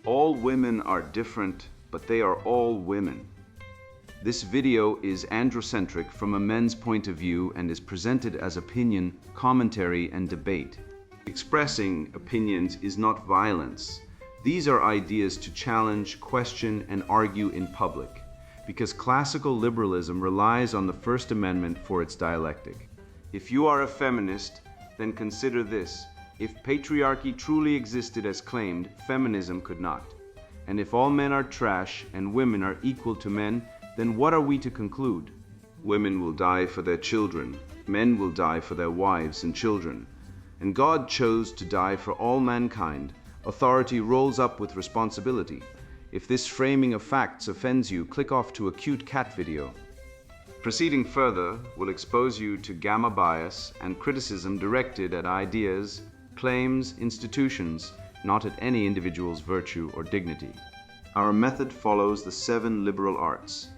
All women are different, but they are all women. This video is androcentric from a men's point of view and is presented as opinion, commentary, and debate. Expressing opinions is not violence. These are ideas to challenge, question, and argue in public, because classical liberalism relies on the First Amendment for its dialectic. If you are a feminist, then consider this. If patriarchy truly existed as claimed, feminism could not. And if all men are trash and women are equal to men, then what are we to conclude? Women will die for their children, men will die for their wives and children. And God chose to die for all mankind. Authority rolls up with responsibility. If this framing of facts offends you, click off to a cute cat video. Proceeding further will expose you to gamma bias and criticism directed at ideas, claims, institutions, not at any individual's virtue or dignity. Our method follows the 7 liberal arts: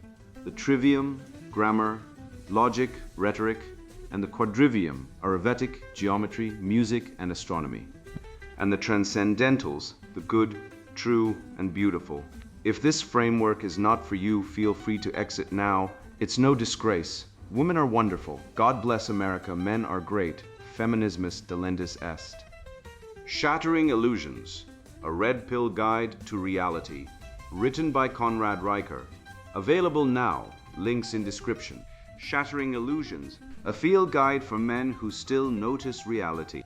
the trivium, grammar, logic, rhetoric, and the quadrivium, arithmetic, geometry, music, and astronomy, and the transcendentals, the good, true, and beautiful. If this framework is not for you, feel free to exit now. It's no disgrace. Women are wonderful. God bless America. Men are great. Feminismus delendis est. Shattering Illusions, a red pill guide to reality, written by Conrad Riker. Available now, links in description. Shattering Illusions, a field guide for men who still notice reality.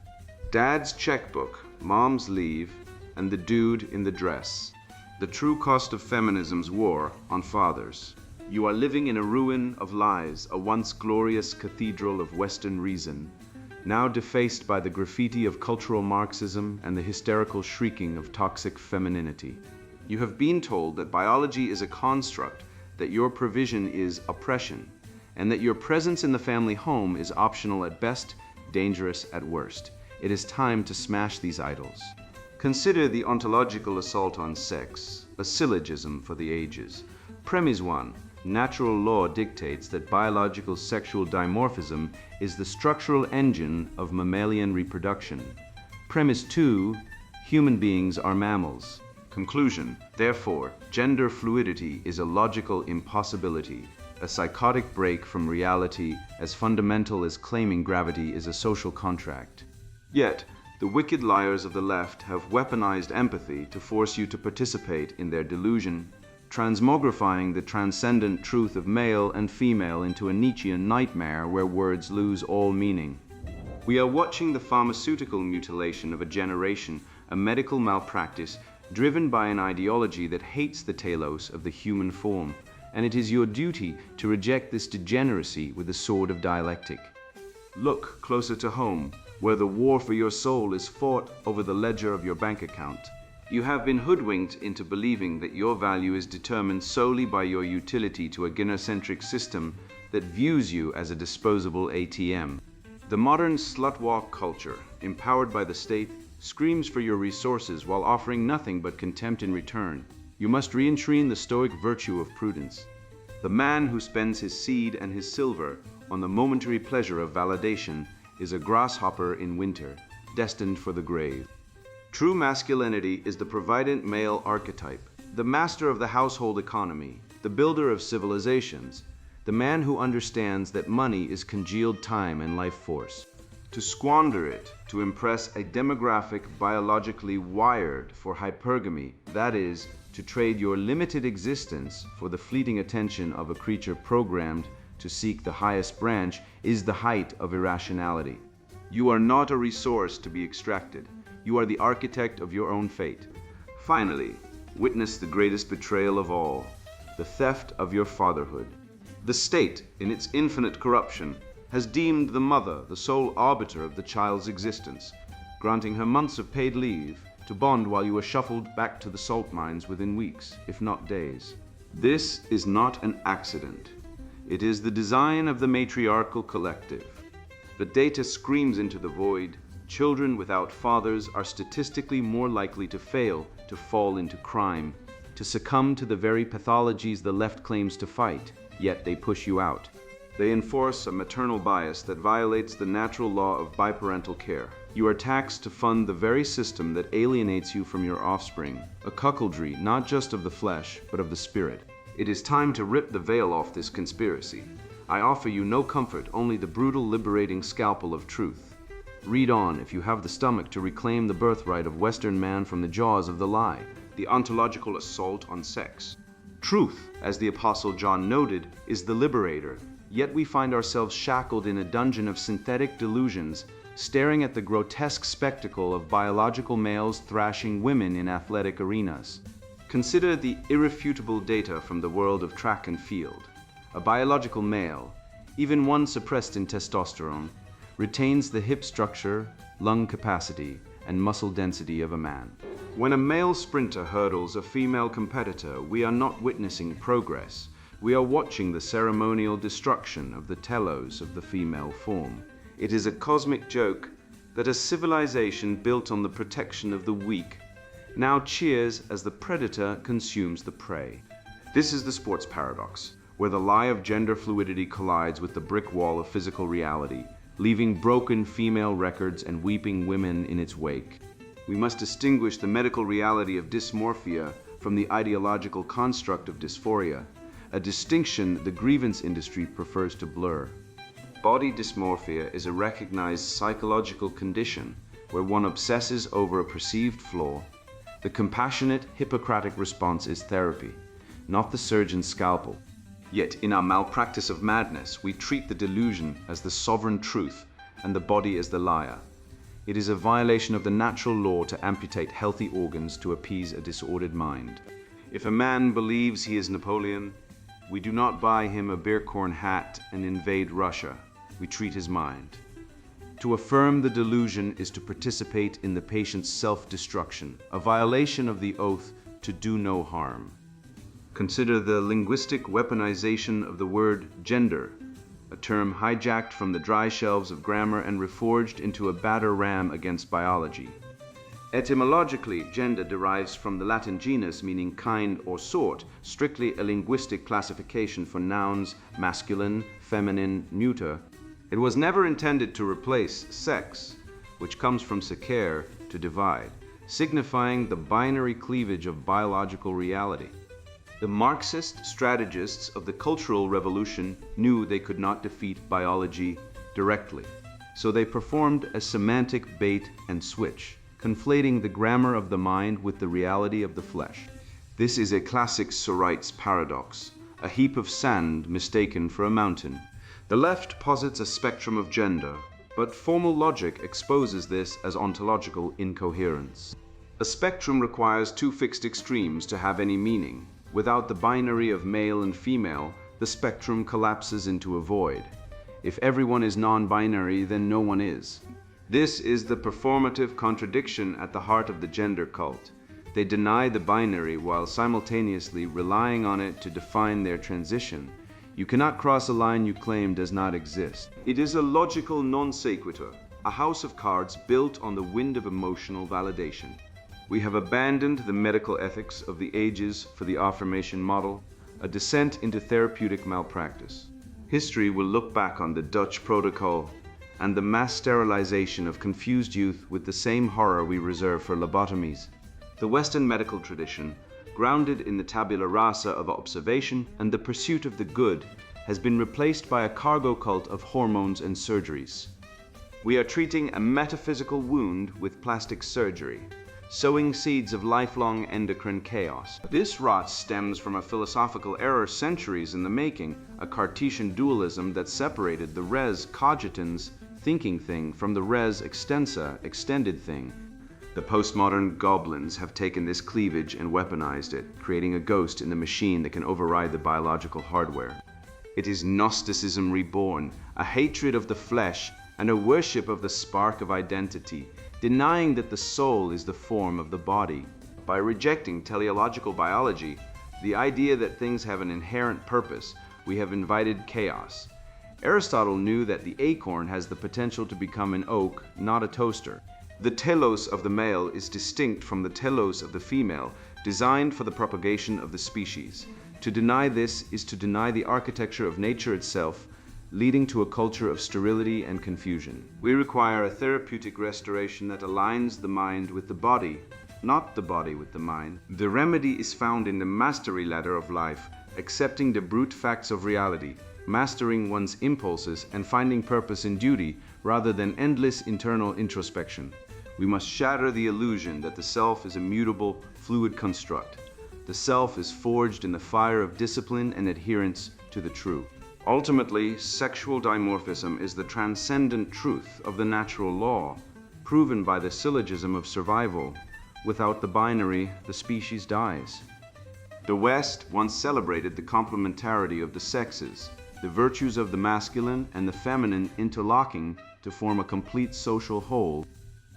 Dad's checkbook, mom's leave, and the dude in the dress. The true cost of feminism's war on fathers. You are living in a ruin of lies, a once glorious cathedral of Western reason, now defaced by the graffiti of cultural Marxism and the hysterical shrieking of toxic femininity. You have been told that biology is a construct, that your provision is oppression, and that your presence in the family home is optional at best, dangerous at worst. It is time to smash these idols. Consider the ontological assault on sex, a syllogism for the ages. Premise 1. Natural law dictates that biological sexual dimorphism is the structural engine of mammalian reproduction. Premise 2. Human beings are mammals. Conclusion. Therefore, gender fluidity is a logical impossibility, a psychotic break from reality as fundamental as claiming gravity is a social contract. Yet, the wicked liars of the left have weaponized empathy to force you to participate in their delusion, transmogrifying the transcendent truth of male and female into a Nietzschean nightmare where words lose all meaning. We are watching the pharmaceutical mutilation of a generation, a medical malpractice driven by an ideology that hates the telos of the human form, and it is your duty to reject this degeneracy with the sword of dialectic. Look closer to home, where the war for your soul is fought over the ledger of your bank account. You have been hoodwinked into believing that your value is determined solely by your utility to a gynocentric system that views you as a disposable ATM. The modern slut-walk culture, empowered by the state, screams for your resources while offering nothing but contempt in return. You must re-entrain the stoic virtue of prudence. The man who spends his seed and his silver on the momentary pleasure of validation is a grasshopper in winter, destined for the grave. True masculinity is the provident male archetype, the master of the household economy, the builder of civilizations, the man who understands that money is congealed time and life force. To squander it, to impress a demographic biologically wired for hypergamy, that is, to trade your limited existence for the fleeting attention of a creature programmed to seek the highest branch, is the height of irrationality. You are not a resource to be extracted. You are the architect of your own fate. Finally, witness the greatest betrayal of all, the theft of your fatherhood. The state, in its infinite corruption, has deemed the mother the sole arbiter of the child's existence, granting her months of paid leave to bond while you are shuffled back to the salt mines within weeks, if not days. This is not an accident. It is the design of the matriarchal collective. The data screams into the void. Children without fathers are statistically more likely to fail, to fall into crime, to succumb to the very pathologies the left claims to fight, yet they push you out. They enforce a maternal bias that violates the natural law of biparental care. You are taxed to fund the very system that alienates you from your offspring, a cuckoldry not just of the flesh, but of the spirit. It is time to rip the veil off this conspiracy. I offer you no comfort, only the brutal, liberating scalpel of truth. Read on if you have the stomach to reclaim the birthright of Western man from the jaws of the lie, the ontological assault on sex. Truth, as the Apostle John noted, is the liberator, yet we find ourselves shackled in a dungeon of synthetic delusions, staring at the grotesque spectacle of biological males thrashing women in athletic arenas. Consider the irrefutable data from the world of track and field. A biological male, even one suppressed in testosterone, retains the hip structure, lung capacity, and muscle density of a man. When a male sprinter hurdles a female competitor, we are not witnessing progress. We are watching the ceremonial destruction of the telos of the female form. It is a cosmic joke that a civilization built on the protection of the weak now cheers as the predator consumes the prey. This is the sports paradox, where the lie of gender fluidity collides with the brick wall of physical reality, leaving broken female records and weeping women in its wake. We must distinguish the medical reality of dysmorphia from the ideological construct of dysphoria, a distinction the grievance industry prefers to blur. Body dysmorphia is a recognized psychological condition where one obsesses over a perceived flaw. The compassionate, Hippocratic response is therapy, not the surgeon's scalpel. Yet in our malpractice of madness, we treat the delusion as the sovereign truth and the body as the liar. It is a violation of the natural law to amputate healthy organs to appease a disordered mind. If a man believes he is Napoleon, we do not buy him a beer-corn hat and invade Russia. We treat his mind. To affirm the delusion is to participate in the patient's self-destruction, a violation of the oath to do no harm. Consider the linguistic weaponization of the word gender, a term hijacked from the dry shelves of grammar and reforged into a batter ram against biology. Etymologically, gender derives from the Latin genus meaning kind or sort, strictly a linguistic classification for nouns, masculine, feminine, neuter. It was never intended to replace sex, which comes from seker, to divide, signifying the binary cleavage of biological reality. The Marxist strategists of the Cultural Revolution knew they could not defeat biology directly, so they performed a semantic bait and switch, conflating the grammar of the mind with the reality of the flesh. This is a classic Sorite's paradox, a heap of sand mistaken for a mountain. The left posits a spectrum of gender, but formal logic exposes this as ontological incoherence. A spectrum requires two fixed extremes to have any meaning. Without the binary of male and female, the spectrum collapses into a void. If everyone is non-binary, then no one is. This is the performative contradiction at the heart of the gender cult. They deny the binary while simultaneously relying on it to define their transition. You cannot cross a line you claim does not exist. It is a logical non sequitur, a house of cards built on the wind of emotional validation. We have abandoned the medical ethics of the ages for the affirmation model, a descent into therapeutic malpractice. History will look back on the Dutch protocol and the mass sterilization of confused youth with the same horror we reserve for lobotomies. The Western medical tradition, grounded in the tabula rasa of observation and the pursuit of the good, has been replaced by a cargo cult of hormones and surgeries. We are treating a metaphysical wound with plastic surgery, sowing seeds of lifelong endocrine chaos. This rot stems from a philosophical error centuries in the making, a Cartesian dualism that separated the res cogitans, thinking thing, from the res extensa, extended thing. The postmodern goblins have taken this cleavage and weaponized it, creating a ghost in the machine that can override the biological hardware. It is Gnosticism reborn, a hatred of the flesh and a worship of the spark of identity, denying that the soul is the form of the body. By rejecting teleological biology, the idea that things have an inherent purpose, we have invited chaos. Aristotle knew that the acorn has the potential to become an oak, not a toaster. The telos of the male is distinct from the telos of the female, designed for the propagation of the species. To deny this is to deny the architecture of nature itself, leading to a culture of sterility and confusion. We require a therapeutic restoration that aligns the mind with the body, not the body with the mind. The remedy is found in the mastery ladder of life, accepting the brute facts of reality, mastering one's impulses, and finding purpose in duty rather than endless internal introspection. We must shatter the illusion that the self is a mutable, fluid construct. The self is forged in the fire of discipline and adherence to the true. Ultimately, sexual dimorphism is the transcendent truth of the natural law, proven by the syllogism of survival. Without the binary, the species dies. The West once celebrated the complementarity of the sexes, the virtues of the masculine and the feminine interlocking to form a complete social whole.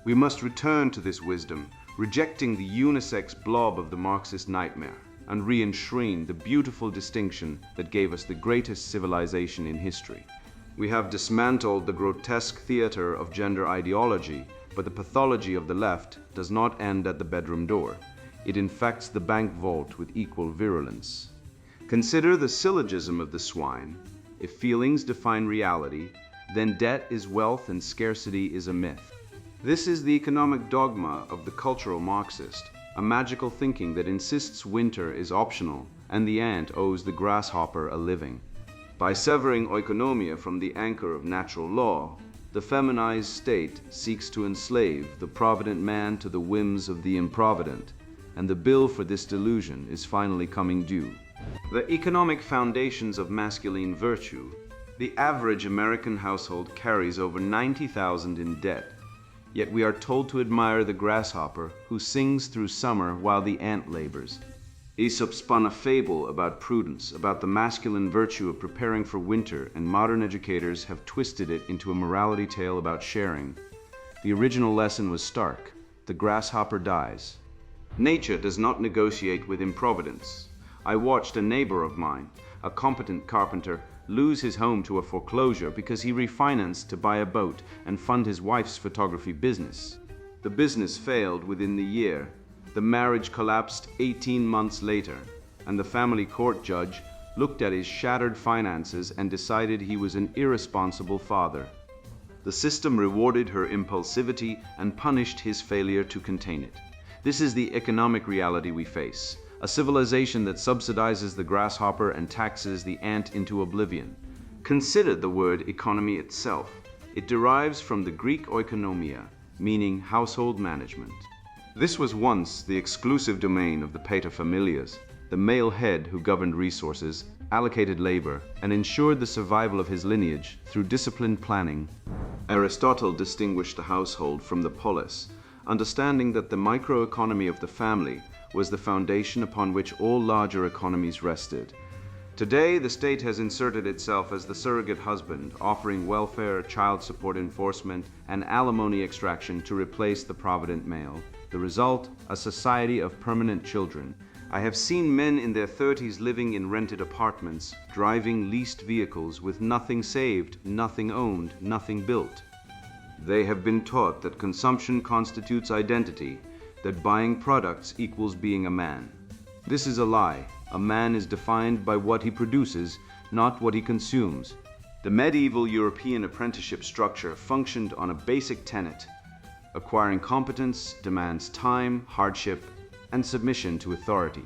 We must return to this wisdom, rejecting the unisex blob of the Marxist nightmare, and re-enshrine the beautiful distinction that gave us the greatest civilization in history. We have dismantled the grotesque theater of gender ideology, but the pathology of the left does not end at the bedroom door. It infects the bank vault with equal virulence. Consider the syllogism of the swine. If feelings define reality, then debt is wealth and scarcity is a myth. This is the economic dogma of the cultural Marxist, a magical thinking that insists winter is optional and the ant owes the grasshopper a living. By severing oikonomia from the anchor of natural law, the feminized state seeks to enslave the provident man to the whims of the improvident, and the bill for this delusion is finally coming due. The economic foundations of masculine virtue. The average American household carries over $90,000 in debt. Yet we are told to admire the grasshopper who sings through summer while the ant labors. Aesop spun a fable about prudence, about the masculine virtue of preparing for winter, and modern educators have twisted it into a morality tale about sharing. The original lesson was stark. The grasshopper dies. Nature does not negotiate with improvidence. I watched a neighbor of mine, a competent carpenter, lose his home to a foreclosure because he refinanced to buy a boat and fund his wife's photography business. The business failed within the year. The marriage collapsed 18 months later, and the family court judge looked at his shattered finances and decided he was an irresponsible father. The system rewarded her impulsivity and punished his failure to contain it. This is the economic reality we face. A civilization that subsidizes the grasshopper and taxes the ant into oblivion. Consider the word economy itself. It derives from the Greek oikonomia, meaning household management. This was once the exclusive domain of the paterfamilias, the male head who governed resources, allocated labor, and ensured the survival of his lineage through disciplined planning. Aristotle distinguished the household from the polis, understanding that the microeconomy of the family was the foundation upon which all larger economies rested. Today, the state has inserted itself as the surrogate husband, offering welfare, child support enforcement, and alimony extraction to replace the provident male. The result, a society of permanent children. I have seen men in their 30s living in rented apartments, driving leased vehicles with nothing saved, nothing owned, nothing built. They have been taught that consumption constitutes identity, that buying products equals being a man. This is a lie. A man is defined by what he produces, not what he consumes. The medieval European apprenticeship structure functioned on a basic tenet. Acquiring competence demands time, hardship, and submission to authority.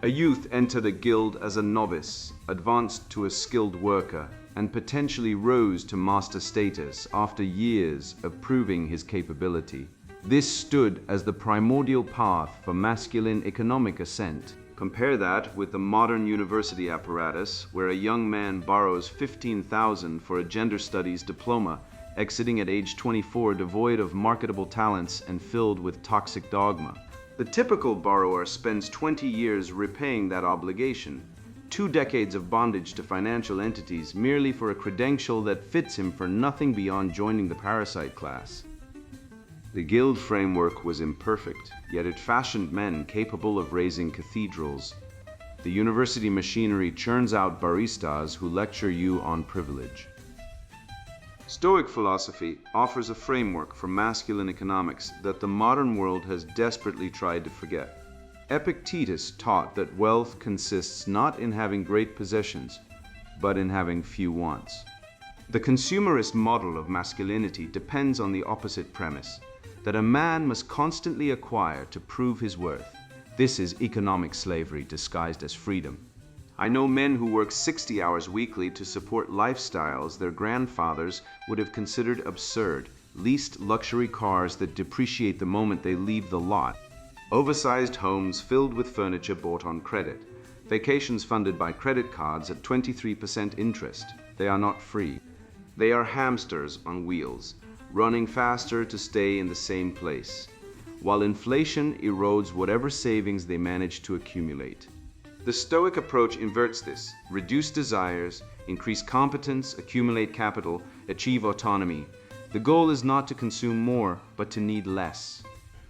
A youth entered a guild as a novice, advanced to a skilled worker, and potentially rose to master status after years of proving his capability. This stood as the primordial path for masculine economic ascent. Compare that with the modern university apparatus, where a young man borrows $15,000 for a gender studies diploma, exiting at age 24 devoid of marketable talents and filled with toxic dogma. The typical borrower spends 20 years repaying that obligation, 2 decades of bondage to financial entities merely for a credential that fits him for nothing beyond joining the parasite class. The guild framework was imperfect, yet it fashioned men capable of raising cathedrals. The university machinery churns out baristas who lecture you on privilege. Stoic philosophy offers a framework for masculine economics that the modern world has desperately tried to forget. Epictetus taught that wealth consists not in having great possessions, but in having few wants. The consumerist model of masculinity depends on the opposite premise, that a man must constantly acquire to prove his worth. This is economic slavery disguised as freedom. I know men who work 60 hours weekly to support lifestyles their grandfathers would have considered absurd, leased luxury cars that depreciate the moment they leave the lot, oversized homes filled with furniture bought on credit, vacations funded by credit cards at 23% interest. They are not free. They are hamsters on wheels, running faster to stay in the same place, while inflation erodes whatever savings they manage to accumulate. The Stoic approach inverts this: reduce desires, increase competence, accumulate capital, achieve autonomy. The goal is not to consume more, but to need less.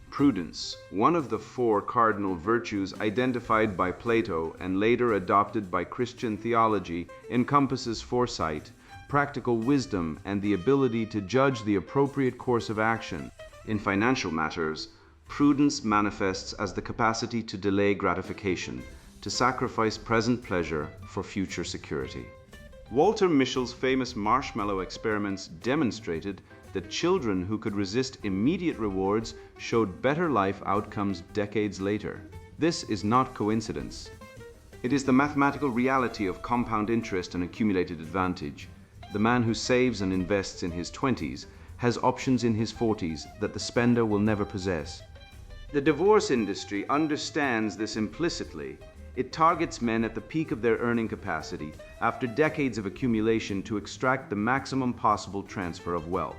Prudence, one of the 4 cardinal virtues identified by Plato and later adopted by Christian theology, encompasses foresight, practical wisdom, and the ability to judge the appropriate course of action. In financial matters, prudence manifests as the capacity to delay gratification, to sacrifice present pleasure for future security. Walter Mischel's famous marshmallow experiments demonstrated that children who could resist immediate rewards showed better life outcomes decades later. This is not coincidence. It is the mathematical reality of compound interest and accumulated advantage. The man who saves and invests in his 20s has options in his 40s that the spender will never possess. The divorce industry understands this implicitly. It targets men at the peak of their earning capacity after decades of accumulation to extract the maximum possible transfer of wealth.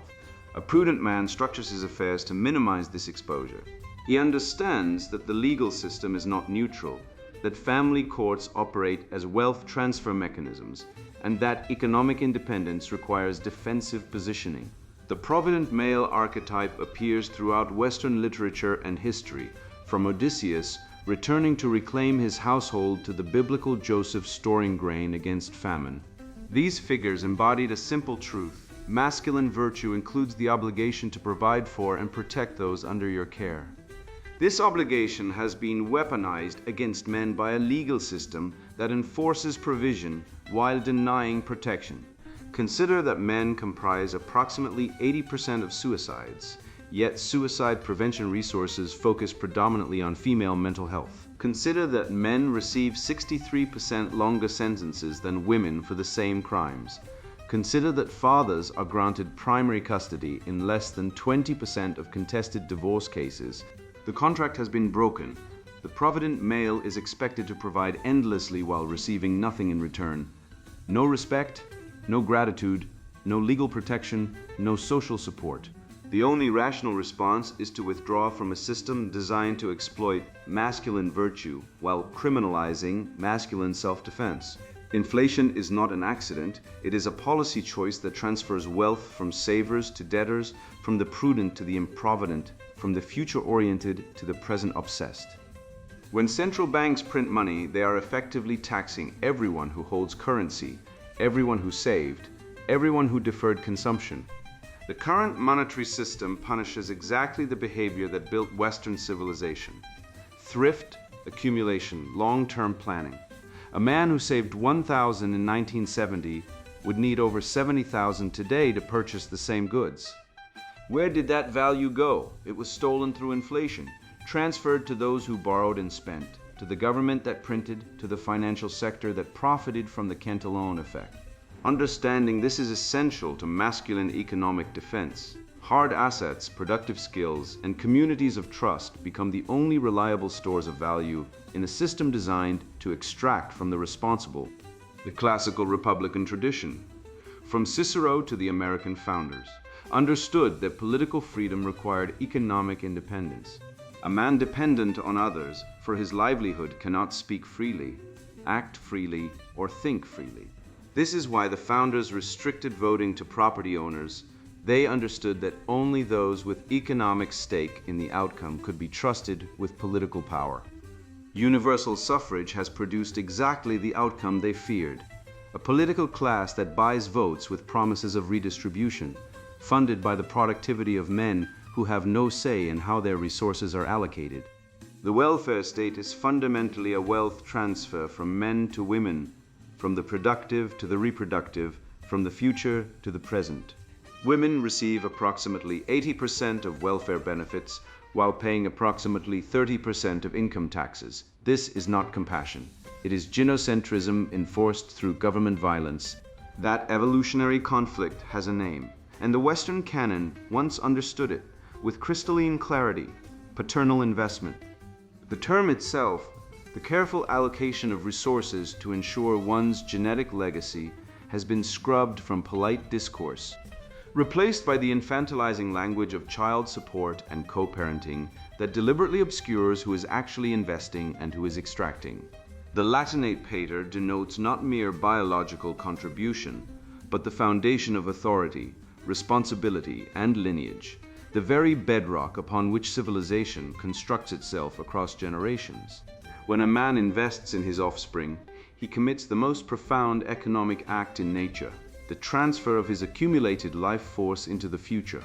A prudent man structures his affairs to minimize this exposure. He understands that the legal system is not neutral, that family courts operate as wealth transfer mechanisms, and that economic independence requires defensive positioning. The provident male archetype appears throughout Western literature and history, from Odysseus returning to reclaim his household to the biblical Joseph storing grain against famine. These figures embodied a simple truth: masculine virtue includes the obligation to provide for and protect those under your care. This obligation has been weaponized against men by a legal system that enforces provision while denying protection. Consider that men comprise approximately 80% of suicides, yet suicide prevention resources focus predominantly on female mental health. Consider that men receive 63% longer sentences than women for the same crimes. Consider that fathers are granted primary custody in less than 20% of contested divorce cases. The contract has been broken. The provident male is expected to provide endlessly while receiving nothing in return. No respect, no gratitude, no legal protection, no social support. The only rational response is to withdraw from a system designed to exploit masculine virtue while criminalizing masculine self-defense. Inflation is not an accident. It is a policy choice that transfers wealth from savers to debtors, from the prudent to the improvident, from the future-oriented to the present-obsessed. When central banks print money, they are effectively taxing everyone who holds currency, everyone who saved, everyone who deferred consumption. The current monetary system punishes exactly the behavior that built Western civilization: thrift, accumulation, long-term planning. A man who saved $1,000 in 1970 would need over $70,000 today to purchase the same goods. Where did that value go? It was stolen through inflation, transferred to those who borrowed and spent, to the government that printed, to the financial sector that profited from the Cantillon effect. Understanding this is essential to masculine economic defense. Hard assets, productive skills, and communities of trust become the only reliable stores of value in a system designed to extract from the responsible. The classical Republican tradition, from Cicero to the American founders, understood that political freedom required economic independence. A man dependent on others for his livelihood cannot speak freely, act freely, or think freely. This is why the founders restricted voting to property owners. They understood that only those with economic stake in the outcome could be trusted with political power. Universal suffrage has produced exactly the outcome they feared: a political class that buys votes with promises of redistribution, funded by the productivity of men who have no say in how their resources are allocated. The welfare state is fundamentally a wealth transfer from men to women, from the productive to the reproductive, from the future to the present. Women receive approximately 80% of welfare benefits while paying approximately 30% of income taxes. This is not compassion. It is gynocentrism enforced through government violence. That evolutionary conflict has a name, and the Western canon once understood it with crystalline clarity: paternal investment. The term itself, the careful allocation of resources to ensure one's genetic legacy, has been scrubbed from polite discourse, replaced by the infantilizing language of child support and co-parenting that deliberately obscures who is actually investing and who is extracting. The Latinate pater denotes not mere biological contribution, but the foundation of authority, responsibility, and lineage, the very bedrock upon which civilization constructs itself across generations. When a man invests in his offspring, he commits the most profound economic act in nature, the transfer of his accumulated life force into the future.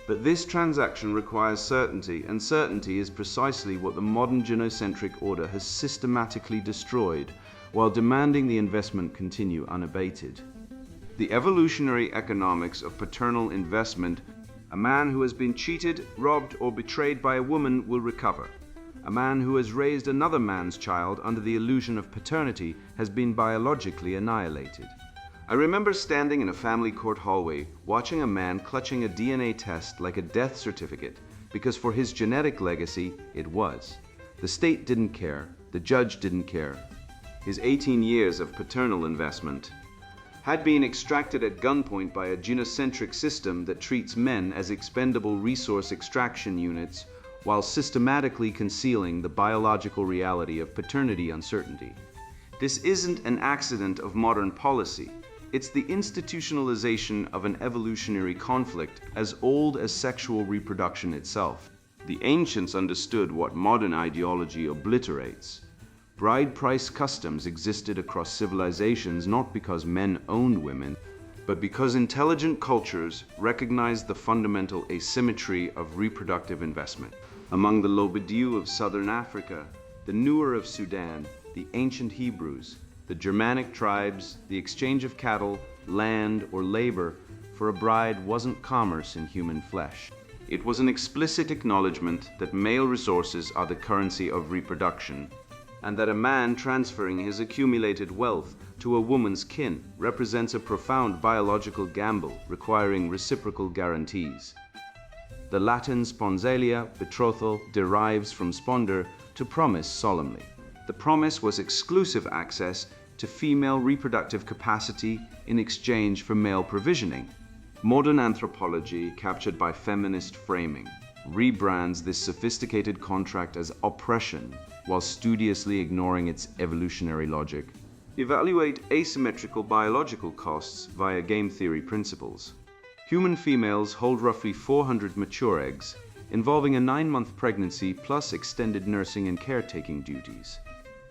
But this transaction requires certainty, and certainty is precisely what the modern gynocentric order has systematically destroyed, while demanding the investment continue unabated. The evolutionary economics of paternal investment: a man who has been cheated, robbed, or betrayed by a woman will recover. A man who has raised another man's child under the illusion of paternity has been biologically annihilated. I remember standing in a family court hallway, watching a man clutching a DNA test like a death certificate, because for his genetic legacy, it was. The state didn't care, the judge didn't care. His 18 years of paternal investment had been extracted at gunpoint by a gynocentric system that treats men as expendable resource extraction units while systematically concealing the biological reality of paternity uncertainty. This isn't an accident of modern policy. It's the institutionalization of an evolutionary conflict as old as sexual reproduction itself. The ancients understood what modern ideology obliterates. Bride price customs existed across civilizations not because men owned women, but because intelligent cultures recognized the fundamental asymmetry of reproductive investment. Among the Lobediu of southern Africa, the Nuer of Sudan, the ancient Hebrews, the Germanic tribes, the exchange of cattle, land, or labor for a bride wasn't commerce in human flesh. It was an explicit acknowledgement that male resources are the currency of reproduction, and that a man transferring his accumulated wealth to a woman's kin represents a profound biological gamble requiring reciprocal guarantees. The Latin sponsalia, betrothal, derives from sponder, to promise solemnly. The promise was exclusive access to female reproductive capacity in exchange for male provisioning. Modern anthropology, captured by feminist framing, rebrands this sophisticated contract as oppression while studiously ignoring its evolutionary logic. Evaluate asymmetrical biological costs via game theory principles. Human females hold roughly 400 mature eggs, involving a 9-month pregnancy plus extended nursing and caretaking duties.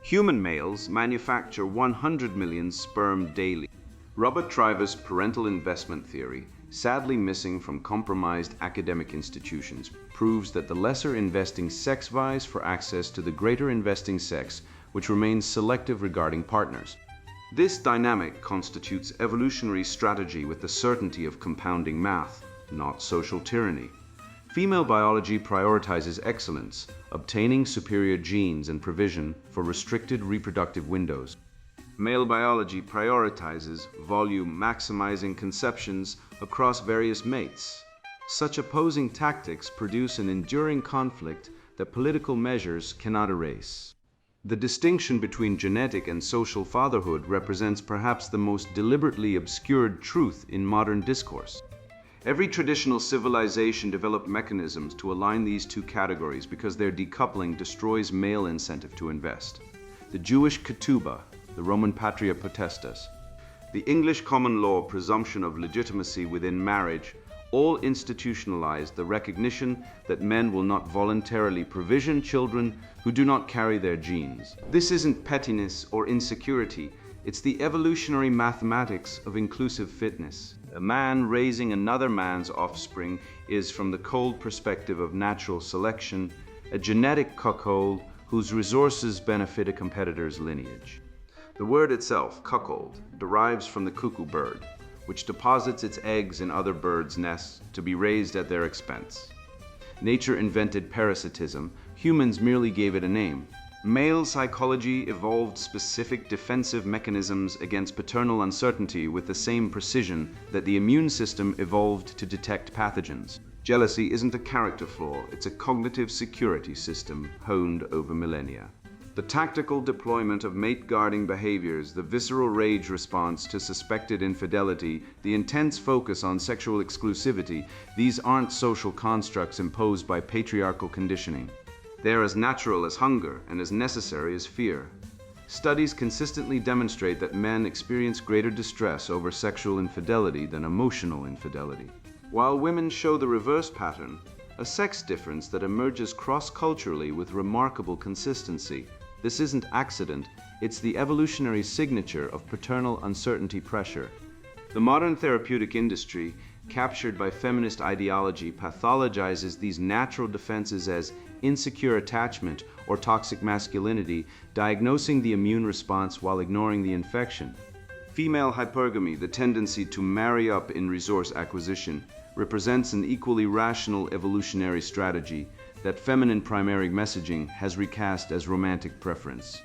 Human males manufacture 100 million sperm daily. Robert Triver's parental investment theory, sadly missing from compromised academic institutions, proves that the lesser investing sex vies for access to the greater investing sex, which remains selective regarding partners. This dynamic constitutes evolutionary strategy with the certainty of compounding math, not social tyranny. Female biology prioritizes excellence, obtaining superior genes and provision for restricted reproductive windows. Male biology prioritizes volume, maximizing conceptions across various mates. Such opposing tactics produce an enduring conflict that political measures cannot erase. The distinction between genetic and social fatherhood represents perhaps the most deliberately obscured truth in modern discourse. Every traditional civilization developed mechanisms to align these two categories because their decoupling destroys male incentive to invest. The Jewish ketubah, the Roman patria potestas, the English common law presumption of legitimacy within marriage all institutionalized the recognition that men will not voluntarily provision children who do not carry their genes. This isn't pettiness or insecurity, it's the evolutionary mathematics of inclusive fitness. A man raising another man's offspring is, from the cold perspective of natural selection, a genetic cuckold whose resources benefit a competitor's lineage. The word itself, cuckold, derives from the cuckoo bird, which deposits its eggs in other birds' nests to be raised at their expense. Nature invented parasitism, humans merely gave it a name. Male psychology evolved specific defensive mechanisms against paternal uncertainty with the same precision that the immune system evolved to detect pathogens. Jealousy isn't a character flaw, it's a cognitive security system honed over millennia. The tactical deployment of mate-guarding behaviors, the visceral rage response to suspected infidelity, the intense focus on sexual exclusivity, these aren't social constructs imposed by patriarchal conditioning. They're as natural as hunger and as necessary as fear. Studies consistently demonstrate that men experience greater distress over sexual infidelity than emotional infidelity, while women show the reverse pattern, a sex difference that emerges cross-culturally with remarkable consistency. This isn't accident, it's the evolutionary signature of paternal uncertainty pressure. The modern therapeutic industry, captured by feminist ideology, pathologizes these natural defenses as insecure attachment or toxic masculinity, diagnosing the immune response while ignoring the infection. Female hypergamy, the tendency to marry up in resource acquisition, represents an equally rational evolutionary strategy that feminine primary messaging has recast as romantic preference.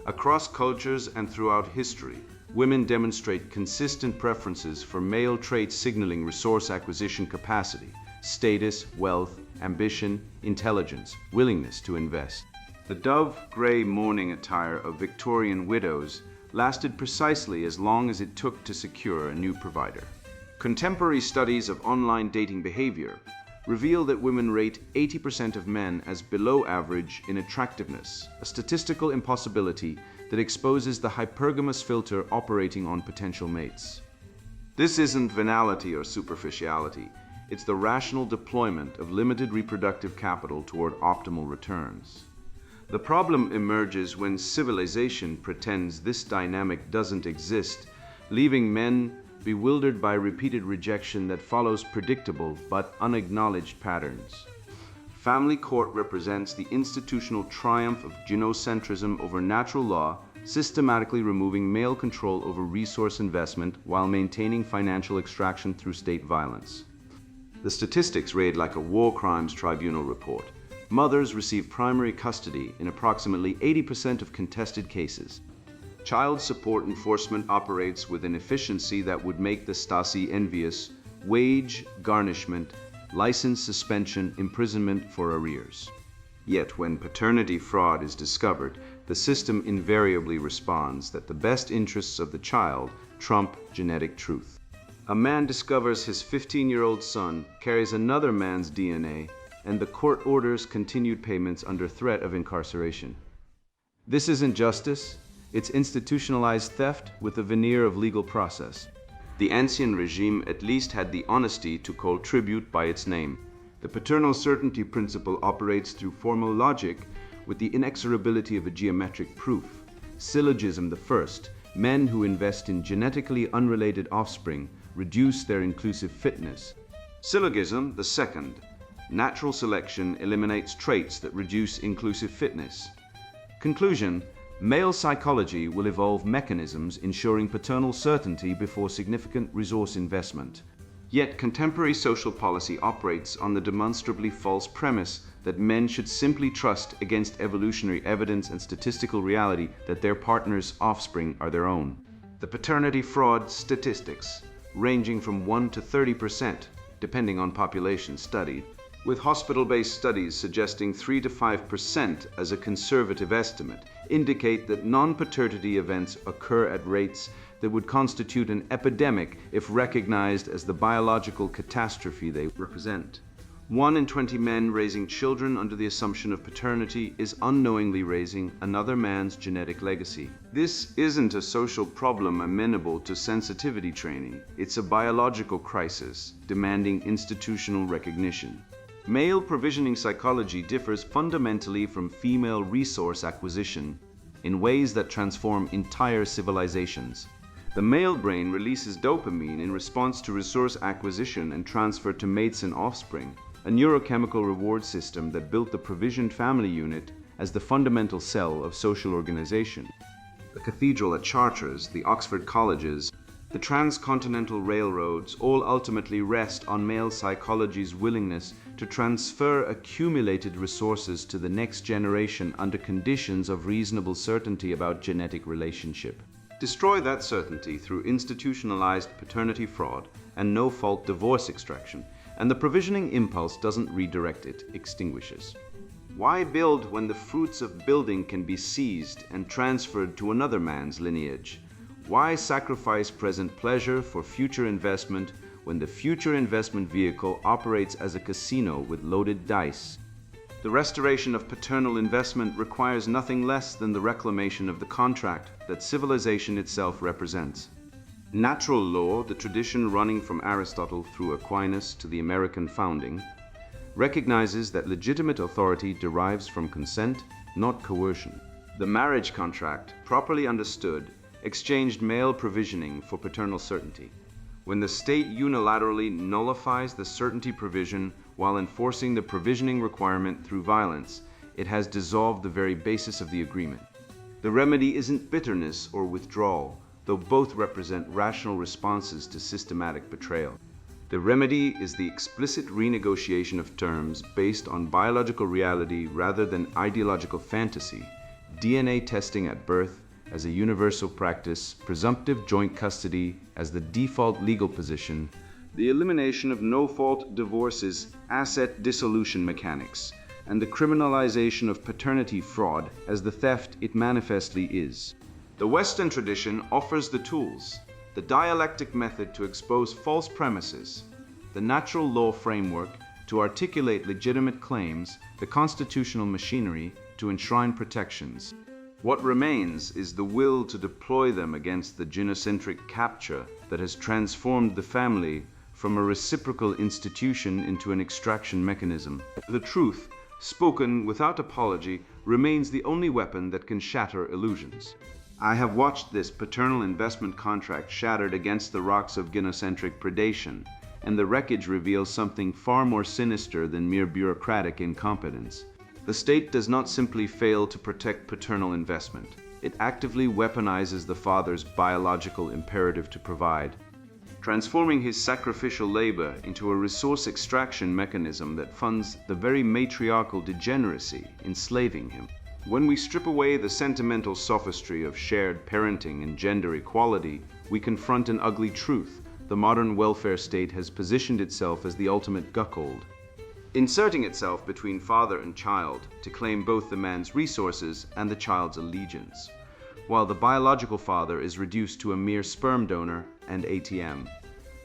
Across cultures and throughout history, women demonstrate consistent preferences for male traits signaling resource acquisition capacity, status, wealth, ambition, intelligence, willingness to invest. The dove-gray mourning attire of Victorian widows lasted precisely as long as it took to secure a new provider. Contemporary studies of online dating behavior reveal that women rate 80% of men as below average in attractiveness, a statistical impossibility that exposes the hypergamous filter operating on potential mates. This isn't venality or superficiality, it's the rational deployment of limited reproductive capital toward optimal returns. The problem emerges when civilization pretends this dynamic doesn't exist, leaving men bewildered by repeated rejection that follows predictable but unacknowledged patterns. Family court represents the institutional triumph of gynocentrism over natural law, systematically removing male control over resource investment while maintaining financial extraction through state violence. The statistics read like a war crimes tribunal report. Mothers receive primary custody in approximately 80% of contested cases. Child support enforcement operates with an efficiency that would make the Stasi envious. Wage garnishment, license suspension, imprisonment for arrears. Yet when paternity fraud is discovered, the system invariably responds that the best interests of the child trump genetic truth. A man discovers his 15-year-old son carries another man's DNA, and the court orders continued payments under threat of incarceration. This isn't justice. It's institutionalized theft with a veneer of legal process. The ancien regime at least had the honesty to call tribute by its name. The paternal certainty principle operates through formal logic with the inexorability of a geometric proof. Syllogism the first, men who invest in genetically unrelated offspring reduce their inclusive fitness. Syllogism the second, natural selection eliminates traits that reduce inclusive fitness. Conclusion, male psychology will evolve mechanisms ensuring paternal certainty before significant resource investment. Yet contemporary social policy operates on the demonstrably false premise that men should simply trust against evolutionary evidence and statistical reality that their partner's offspring are their own. The paternity fraud statistics, ranging from 1 to 30%, depending on population studied, with hospital-based studies suggesting 3 to 5% as a conservative estimate, indicate that non-paternity events occur at rates that would constitute an epidemic if recognized as the biological catastrophe they represent. 1 in 20 men raising children under the assumption of paternity is unknowingly raising another man's genetic legacy. This isn't a social problem amenable to sensitivity training. It's a biological crisis demanding institutional recognition. Male provisioning psychology differs fundamentally from female resource acquisition in ways that transform entire civilizations. The male brain releases dopamine in response to resource acquisition and transfer to mates and offspring, a neurochemical reward system that built the provisioned family unit as the fundamental cell of social organization. The cathedral at Chartres, the Oxford colleges, The transcontinental railroads all ultimately rest on male psychology's willingness to transfer accumulated resources to the next generation under conditions of reasonable certainty about genetic relationship. Destroy that certainty through institutionalized paternity fraud and no-fault divorce extraction, and the provisioning impulse doesn't redirect, it extinguishes. Why build when the fruits of building can be seized and transferred to another man's lineage? Why sacrifice present pleasure for future investment when the future investment vehicle operates as a casino with loaded dice? The restoration of paternal investment requires nothing less than the reclamation of the contract that civilization itself represents. Natural law, the tradition running from Aristotle through Aquinas to the American founding, recognizes that legitimate authority derives from consent, not coercion. The marriage contract, properly understood, exchanged male provisioning for paternal certainty. When the state unilaterally nullifies the certainty provision while enforcing the provisioning requirement through violence, it has dissolved the very basis of the agreement. The remedy isn't bitterness or withdrawal, though both represent rational responses to systematic betrayal. The remedy is the explicit renegotiation of terms based on biological reality rather than ideological fantasy, DNA testing at birth as a universal practice, presumptive joint custody as the default legal position, the elimination of no-fault divorces, asset dissolution mechanics, and the criminalization of paternity fraud as the theft it manifestly is. The Western tradition offers the tools, the dialectic method to expose false premises, the natural law framework to articulate legitimate claims, the constitutional machinery to enshrine protections. What remains is the will to deploy them against the gynocentric capture that has transformed the family from a reciprocal institution into an extraction mechanism. The truth, spoken without apology, remains the only weapon that can shatter illusions. I have watched this paternal investment contract shattered against the rocks of gynocentric predation, and the wreckage reveals something far more sinister than mere bureaucratic incompetence. The state does not simply fail to protect paternal investment. It actively weaponizes the father's biological imperative to provide, transforming his sacrificial labor into a resource extraction mechanism that funds the very matriarchal degeneracy enslaving him. When we strip away the sentimental sophistry of shared parenting and gender equality, we confront an ugly truth. The modern welfare state has positioned itself as the ultimate cuckold, inserting itself between father and child to claim both the man's resources and the child's allegiance, while the biological father is reduced to a mere sperm donor and ATM.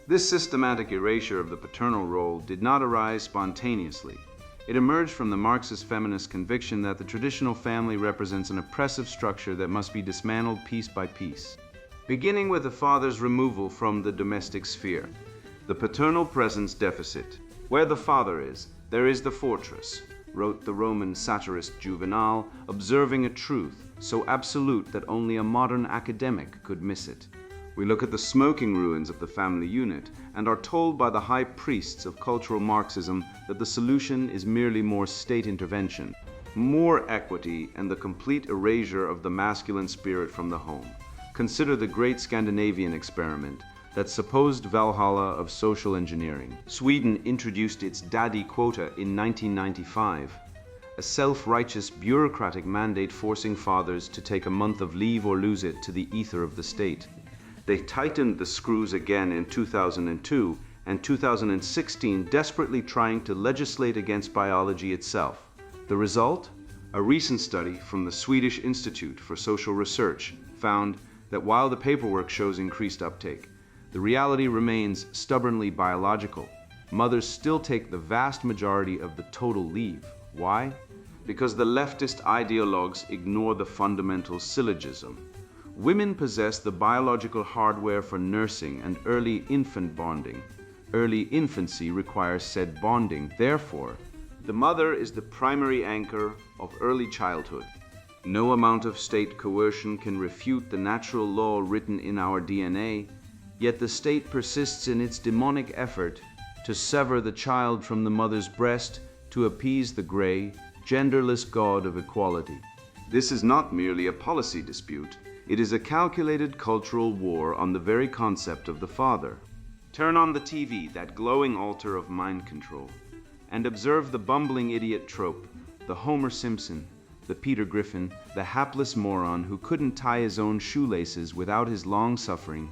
This systematic erasure of the paternal role did not arise spontaneously. It emerged from the Marxist feminist conviction that the traditional family represents an oppressive structure that must be dismantled piece by piece. Beginning with the father's removal from the domestic sphere, the paternal presence deficit. Where the father is, there is the fortress, wrote the Roman satirist Juvenal, observing a truth so absolute that only a modern academic could miss it. We look at the smoking ruins of the family unit and are told by the high priests of cultural Marxism that the solution is merely more state intervention, more equity, and the complete erasure of the masculine spirit from the home. Consider the great Scandinavian experiment, that supposed Valhalla of social engineering. Sweden introduced its daddy quota in 1995, a self-righteous bureaucratic mandate forcing fathers to take a month of leave or lose it to the ether of the state. They tightened the screws again in 2002 and 2016, desperately trying to legislate against biology itself. The result? A recent study from the Swedish Institute for Social Research found that while the paperwork shows increased uptake, the reality remains stubbornly biological. Mothers still take the vast majority of the total leave. Why? Because the leftist ideologues ignore the fundamental syllogism. Women possess the biological hardware for nursing and early infant bonding. Early infancy requires said bonding. Therefore, the mother is the primary anchor of early childhood. No amount of state coercion can refute the natural law written in our DNA. Yet the state persists in its demonic effort to sever the child from the mother's breast to appease the gray, genderless god of equality. This is not merely a policy dispute. It is a calculated cultural war on the very concept of the father. Turn on the TV, that glowing altar of mind control, and observe the bumbling idiot trope, the Homer Simpson, the Peter Griffin, the hapless moron who couldn't tie his own shoelaces without his long-suffering,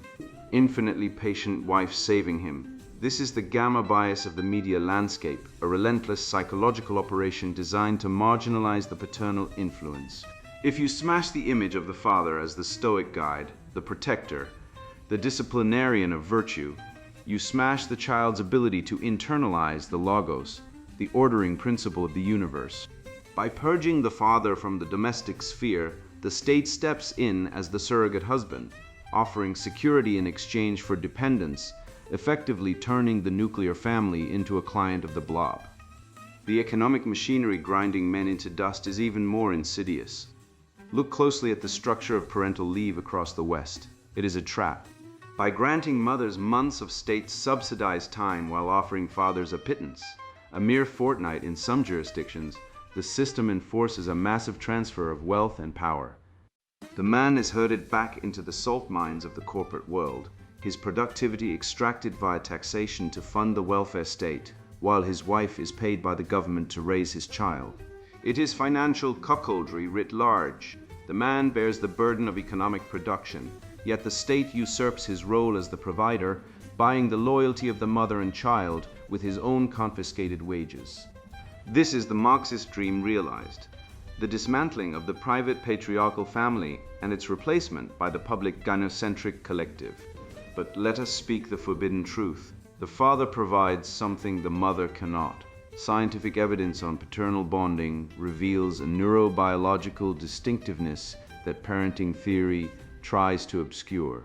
infinitely patient wife saving him. This is the gamma bias of the media landscape, a relentless psychological operation designed to marginalize the paternal influence. If you smash the image of the father as the stoic guide, the protector, the disciplinarian of virtue, you smash the child's ability to internalize the logos, the ordering principle of the universe. By purging the father from the domestic sphere, the state steps in as the surrogate husband, offering security in exchange for dependence, effectively turning the nuclear family into a client of the blob. The economic machinery grinding men into dust is even more insidious. Look closely at the structure of parental leave across the West. It is a trap. By granting mothers months of state-subsidized time while offering fathers a pittance, a mere fortnight in some jurisdictions, the system enforces a massive transfer of wealth and power. The man is herded back into the salt mines of the corporate world, his productivity extracted via taxation to fund the welfare state, while his wife is paid by the government to raise his child. It is financial cuckoldry writ large. The man bears the burden of economic production, yet the state usurps his role as the provider, buying the loyalty of the mother and child with his own confiscated wages. This is the Marxist dream realized, the dismantling of the private patriarchal family and its replacement by the public gynocentric collective. But let us speak the forbidden truth. The father provides something the mother cannot. Scientific evidence on paternal bonding reveals a neurobiological distinctiveness that parenting theory tries to obscure.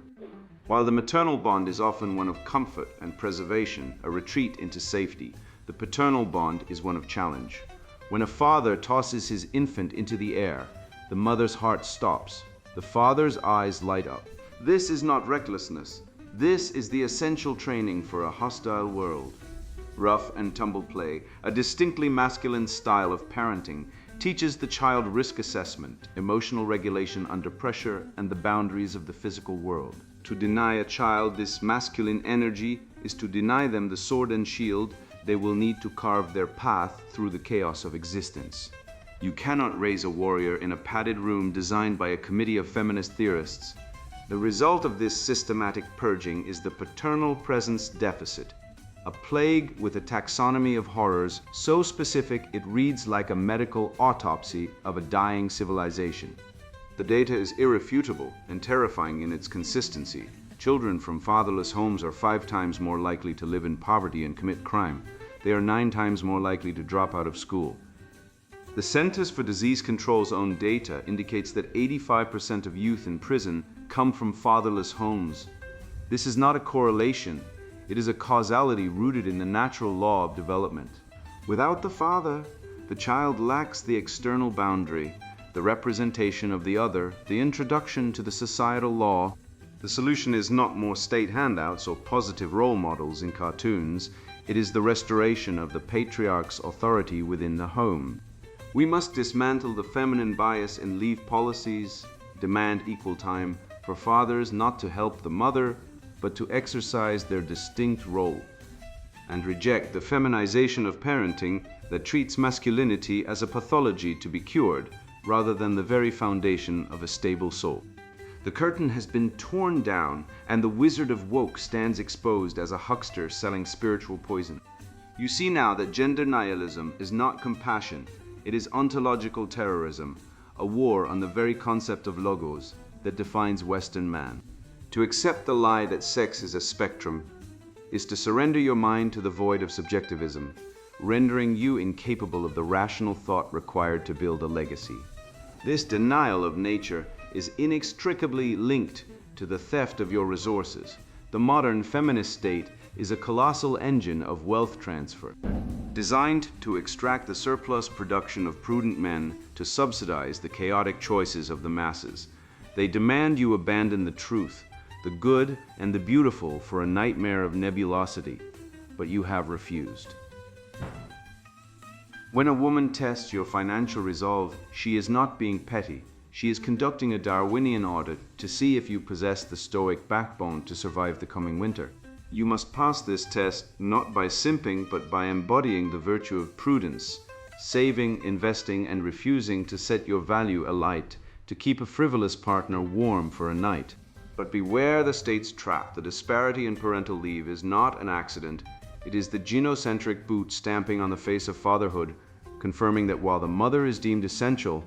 While the maternal bond is often one of comfort and preservation, a retreat into safety, the paternal bond is one of challenge. When a father tosses his infant into the air, the mother's heart stops. The father's eyes light up. This is not recklessness. This is the essential training for a hostile world. Rough and tumble play, a distinctly masculine style of parenting, teaches the child risk assessment, emotional regulation under pressure, and the boundaries of the physical world. To deny a child this masculine energy is to deny them the sword and shield they will need to carve their path through the chaos of existence. You cannot raise a warrior in a padded room designed by a committee of feminist theorists. The result of this systematic purging is the paternal presence deficit, a plague with a taxonomy of horrors so specific it reads like a medical autopsy of a dying civilization. The data is irrefutable and terrifying in its consistency. Children from fatherless homes are 5 times more likely to live in poverty and commit crime. They are 9 times more likely to drop out of school. The Centers for Disease Control's own data indicates that 85% of youth in prison come from fatherless homes. This is not a correlation. It is a causality rooted in the natural law of development. Without the father, the child lacks the external boundary, the representation of the other, the introduction to the societal law. The solution is not more state handouts or positive role models in cartoons. It is the restoration of the patriarch's authority within the home. We must dismantle the feminine bias in leave policies, demand equal time for fathers not to help the mother, but to exercise their distinct role, and reject the feminization of parenting that treats masculinity as a pathology to be cured, rather than the very foundation of a stable soul. The curtain has been torn down, and the wizard of woke stands exposed as a huckster selling spiritual poison. You see now that gender nihilism is not compassion, it is ontological terrorism, a war on the very concept of logos that defines Western man. To accept the lie that sex is a spectrum is to surrender your mind to the void of subjectivism, rendering you incapable of the rational thought required to build a legacy. This denial of nature is inextricably linked to the theft of your resources. The modern feminist state is a colossal engine of wealth transfer, designed to extract the surplus production of prudent men to subsidize the chaotic choices of the masses. They demand you abandon the truth, the good and the beautiful for a nightmare of nebulosity, but you have refused. When a woman tests your financial resolve, she is not being petty. She is conducting a Darwinian audit to see if you possess the stoic backbone to survive the coming winter. You must pass this test not by simping, but by embodying the virtue of prudence, saving, investing, and refusing to set your value alight to keep a frivolous partner warm for a night. But beware the state's trap. The disparity in parental leave is not an accident. It is the genocentric boot stamping on the face of fatherhood, confirming that while the mother is deemed essential,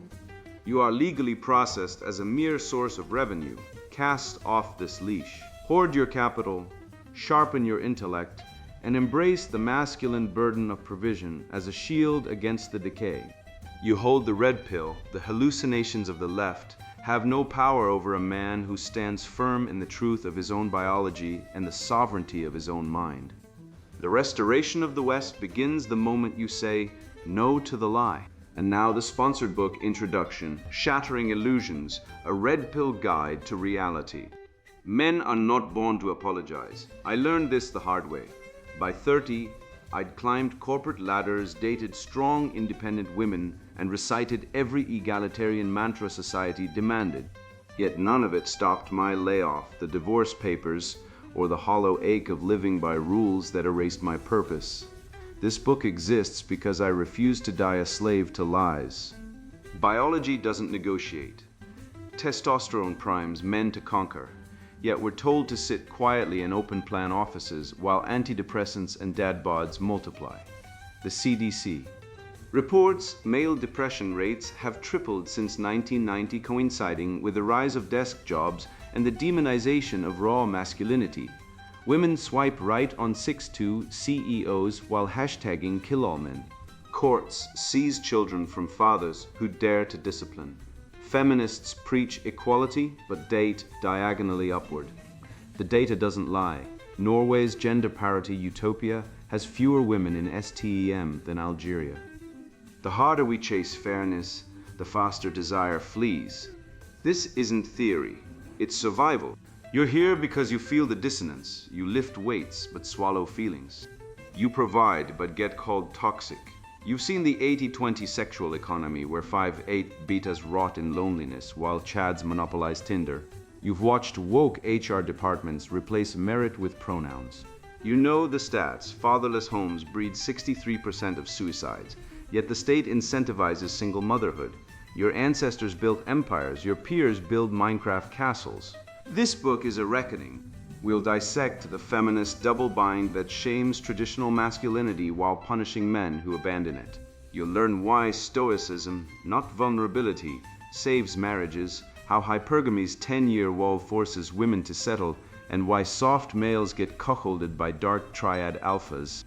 you are legally processed as a mere source of revenue. Cast off this leash. Hoard your capital, sharpen your intellect, and embrace the masculine burden of provision as a shield against the decay. You hold the red pill. The hallucinations of the left have no power over a man who stands firm in the truth of his own biology and the sovereignty of his own mind. The restoration of the West begins the moment you say no to the lie. And now the sponsored book introduction, Shattering Illusions, a red pill guide to reality. Men are not born to apologize. I learned this the hard way. By 30, I'd climbed corporate ladders, dated strong, independent women, and recited every egalitarian mantra society demanded. Yet none of it stopped my layoff, the divorce papers, or the hollow ache of living by rules that erased my purpose. This book exists because I refuse to die a slave to lies. Biology doesn't negotiate. Testosterone primes men to conquer. Yet we're told to sit quietly in open plan offices while antidepressants and dad bods multiply. The CDC. Reports male depression rates have tripled since 1990, coinciding with the rise of desk jobs and the demonization of raw masculinity. Women swipe right on 6'2" CEOs while hashtagging kill all men. Courts seize children from fathers who dare to discipline. Feminists preach equality but date diagonally upward. The data doesn't lie. Norway's gender parity utopia has fewer women in STEM than Algeria. The harder we chase fairness, the faster desire flees. This isn't theory, it's survival. You're here because you feel the dissonance. You lift weights but swallow feelings. You provide but get called toxic. You've seen the 80-20 sexual economy where 5'8" betas rot in loneliness while chads monopolize Tinder. You've watched woke HR departments replace merit with pronouns. You know the stats. Fatherless homes breed 63% of suicides, yet the state incentivizes single motherhood. Your ancestors built empires. Your peers build Minecraft castles. This book is a reckoning. We'll dissect the feminist double bind that shames traditional masculinity while punishing men who abandon it. You'll learn why stoicism, not vulnerability, saves marriages, how hypergamy's 10-year wall forces women to settle, and why soft males get cuckolded by dark triad alphas.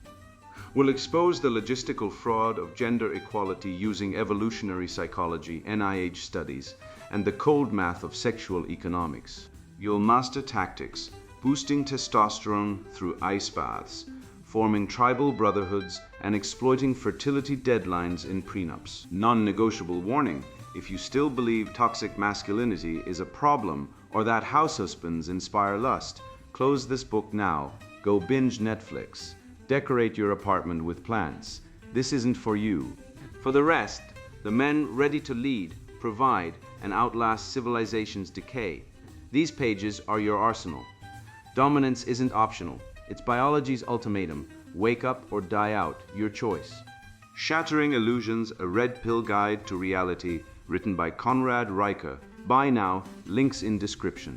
We'll expose the logistical fraud of gender equality using evolutionary psychology, NIH studies, and the cold math of sexual economics. You'll master tactics, boosting testosterone through ice baths, forming tribal brotherhoods, and exploiting fertility deadlines in prenups. Non-negotiable warning: if you still believe toxic masculinity is a problem or that house husbands inspire lust, close this book now. Go binge Netflix. Decorate your apartment with plants. This isn't for you. For the rest, the men ready to lead, provide, and outlast civilization's decay. These pages are your arsenal. Dominance isn't optional. It's biology's ultimatum. Wake up or die out. Your choice. Shattering Illusions, a red pill guide to reality, written by Conrad Reicher. Buy now. Links in description.